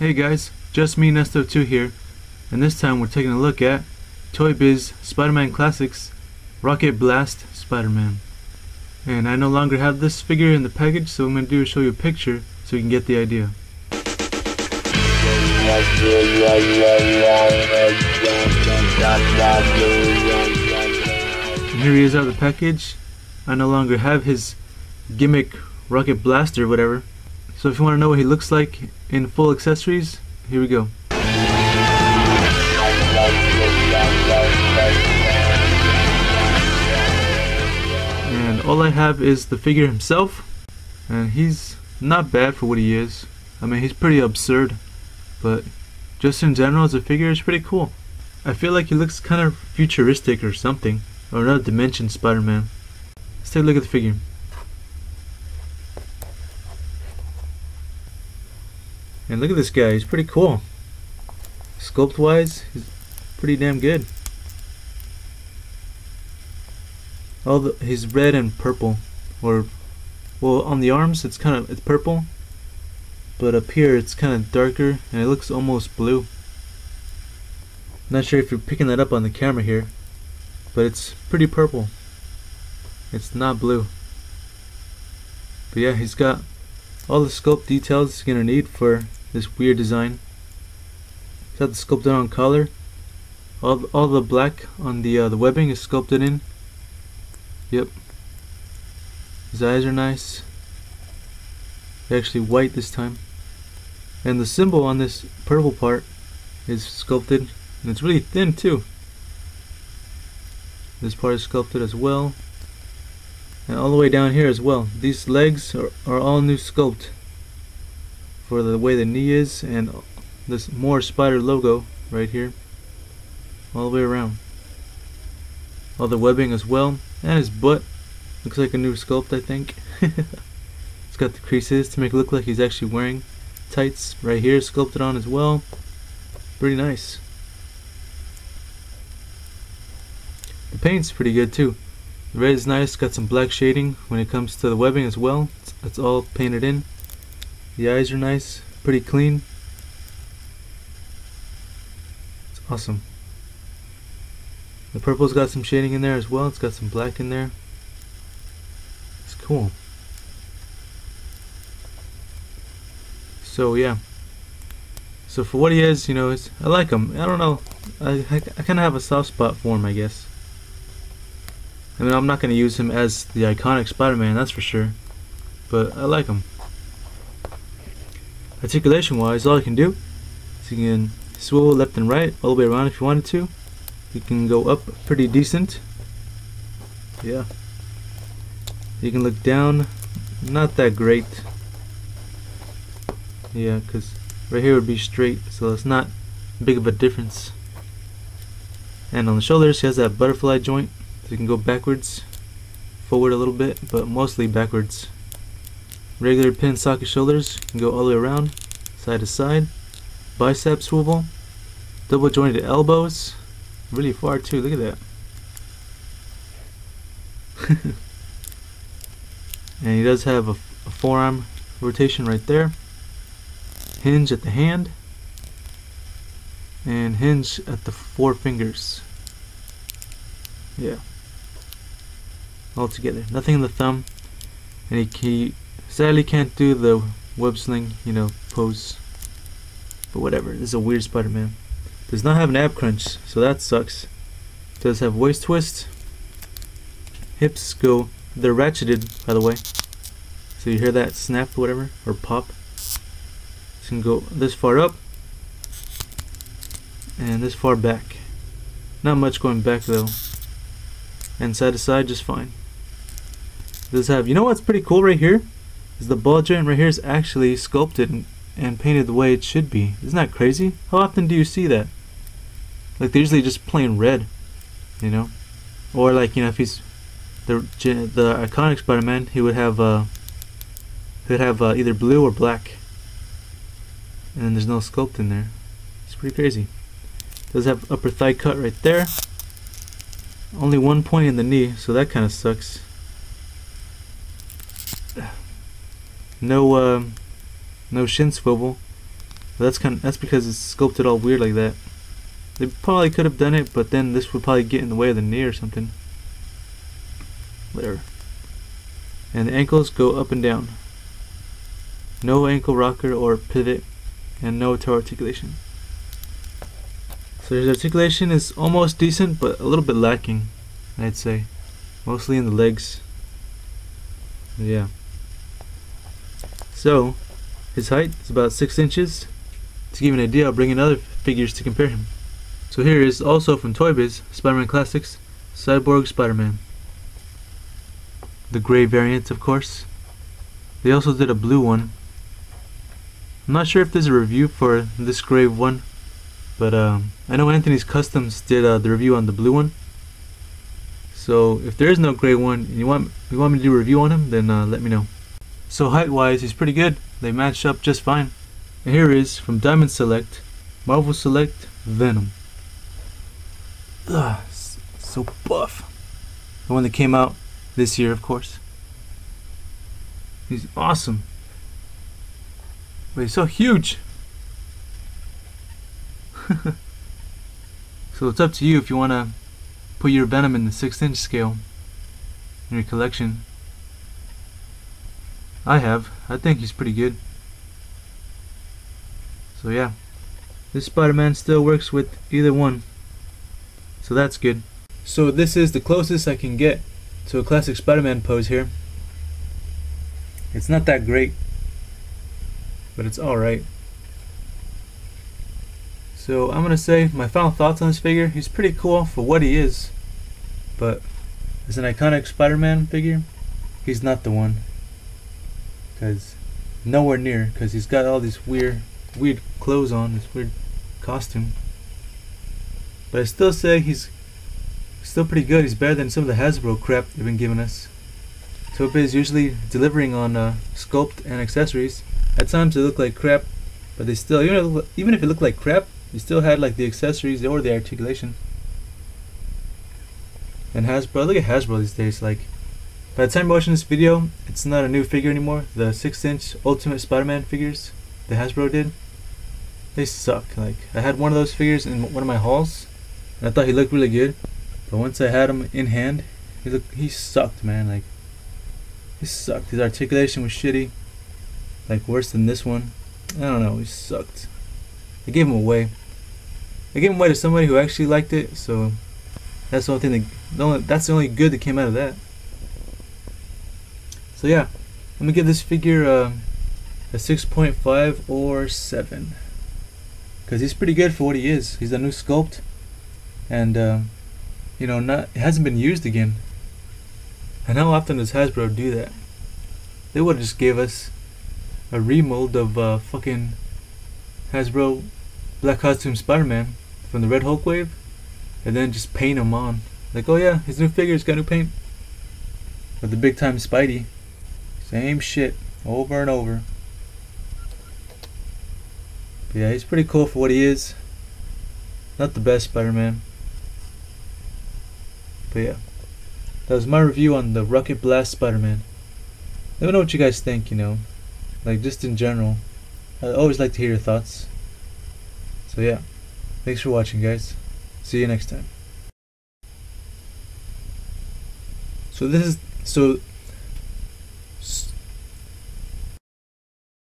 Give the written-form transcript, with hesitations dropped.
Hey guys, just me Nesto2 here, and this time we're taking a look at Toy Biz Spider-Man Classics Rocket Blast Spider-Man. And I no longer have this figure in the package, so what I'm going to do is show you a picture so you can get the idea. And here he is out of the package. I no longer have his gimmick rocket blaster or whatever. So if you want to know what he looks like in full accessories, here we go. And all I have is the figure himself, and he's not bad for what he is. I mean, he's pretty absurd, but just in general as a figure, it's pretty cool. I feel like he looks kind of futuristic or something, or another dimension Spider-Man. Let's take a look at the figure. And look at this guy, he's pretty cool. Sculpt wise, he's pretty damn good. He's red and purple, or well, on the arms it's purple, but up here it's kind of darker and it looks almost blue. Not sure if you're picking that up on the camera here, but it's pretty purple. It's not blue. But yeah, he's got all the sculpt details you're gonna need for this weird design. He's got the sculpted on collar. All the black on the webbing is sculpted in. Yep. His eyes are nice. They're actually white this time. And the symbol on this purple part is sculpted, and it's really thin too. This part is sculpted as well. And all the way down here as well. These legs are all new sculpt for the way the knee is, and this more spider logo right here all the way around. All the webbing as well, and his butt looks like a new sculpt, I think. It's got the creases to make it look like he's actually wearing tights right here, sculpted on as well. Pretty nice. The paint's pretty good too. The red is nice, got some black shading when it comes to the webbing as well. It's all painted in. The eyes are nice, pretty clean. It's awesome. The purple's got some shading in there as well. It's got some black in there. It's cool. So yeah. So for what he is, you know, I like him. I don't know. I kind of have a soft spot for him, I guess. I mean, I'm not going to use him as the iconic Spider-Man, that's for sure. But I like him. Articulation wise, all you can do is you can swivel left and right all the way around if you wanted to. You can go up pretty decent. Yeah. You can look down, not that great. Yeah, because right here would be straight, so it's not big of a difference. And on the shoulders, he has that butterfly joint, so you can go backwards, forward a little bit, but mostly backwards. Regular pin socket shoulders, you can go all the way around, side to side. Bicep swivel, double jointed elbows, really far too, look at that. And he does have a forearm rotation right there. Hinge at the hand, and hinge at the four fingers. Yeah. All together. Nothing in the thumb. And he sadly can't do the web sling, you know, pose. But whatever, this is a weird Spider-Man. Does not have an ab crunch, so that sucks. Does have waist twist. Hips go, they're ratcheted, by the way. So you hear that snap or whatever, or pop. So you can go this far up, and this far back. Not much going back though. And side to side just fine. Does have, you know what's pretty cool right here? Is the ball joint right here is actually sculpted and painted the way it should be. Isn't that crazy? How often do you see that? Like they're usually just plain red, you know? Or like, you know, if he's the iconic Spider-Man, he would have either blue or black. And then there's no sculpt in there. It's pretty crazy. Does have upper thigh cut right there. Only one point in the knee, so that kind of sucks. No shin swivel. But that's because it's sculpted all weird like that. They probably could have done it, but then this would probably get in the way of the knee or something. Whatever. And the ankles go up and down. No ankle rocker or pivot, and no toe articulation. So his articulation is almost decent, but a little bit lacking, I'd say. Mostly in the legs. Yeah. So, his height is about 6 inches. To give you an idea, I'll bring in other figures to compare him. So here is also from Toy Biz, Spider-Man Classics, Cyborg Spider-Man. The gray variant, of course. They also did a blue one. I'm not sure if there's a review for this gray one, but I know Anthony's Customs did the review on the blue one. So if there is no gray one and you want me to do a review on him, then let me know. So height wise, he's pretty good. They match up just fine. And here is from Diamond Select, Marvel Select, Venom. Ugh, so buff. The one that came out this year, of course. He's awesome. But he's so huge. So it's up to you if you want to put your Venom in the 6-inch scale in your collection. I think he's pretty good. So yeah, this Spider-Man still works with either one, so that's good. So this is the closest I can get to a classic Spider-Man pose here. It's not that great, but it's alright. So I'm gonna say my final thoughts on this figure. He's pretty cool for what he is, but as an iconic Spider-Man figure, he's not the one. Cause nowhere near, cause he's got all these weird clothes on, this weird costume. But I still say he's still pretty good. He's better than some of the Hasbro crap they've been giving us. Toy Biz is usually delivering on sculpt and accessories. At times they look like crap, but they still, even if it looked like crap, they still had like the accessories or the articulation. And Hasbro, look at Hasbro these days. Like, by the time you're watching this video, it's not a new figure anymore. The 6-inch Ultimate Spider-Man figures the Hasbro did, they suck. Like, I had one of those figures in one of my hauls, and I thought he looked really good. But once I had him in hand, he sucked, man. Like, he sucked. His articulation was shitty. Like, worse than this one. I don't know, he sucked. I gave him away. I gave him away to somebody who actually liked it, so that's the only thing that's the only good that came out of that. So yeah, I'm gonna give this figure a 6.5 or 7, because he's pretty good for what he is. He's a new sculpt, and it hasn't been used again. And how often does Hasbro do that? They would have just gave us a remold of fucking Hasbro Black Costume Spider-Man from the Red Hulk wave, and then just paint him on. Like, oh yeah, his new figure's got new paint. With the big time Spidey, same shit over and over. But yeah, he's pretty cool for what he is. Not the best Spider-Man, but yeah, that was my review on the Rocket Blast Spider-Man. Let me know what you guys think, like just in general. I always like to hear your thoughts. So yeah, thanks for watching, guys. See you next time. So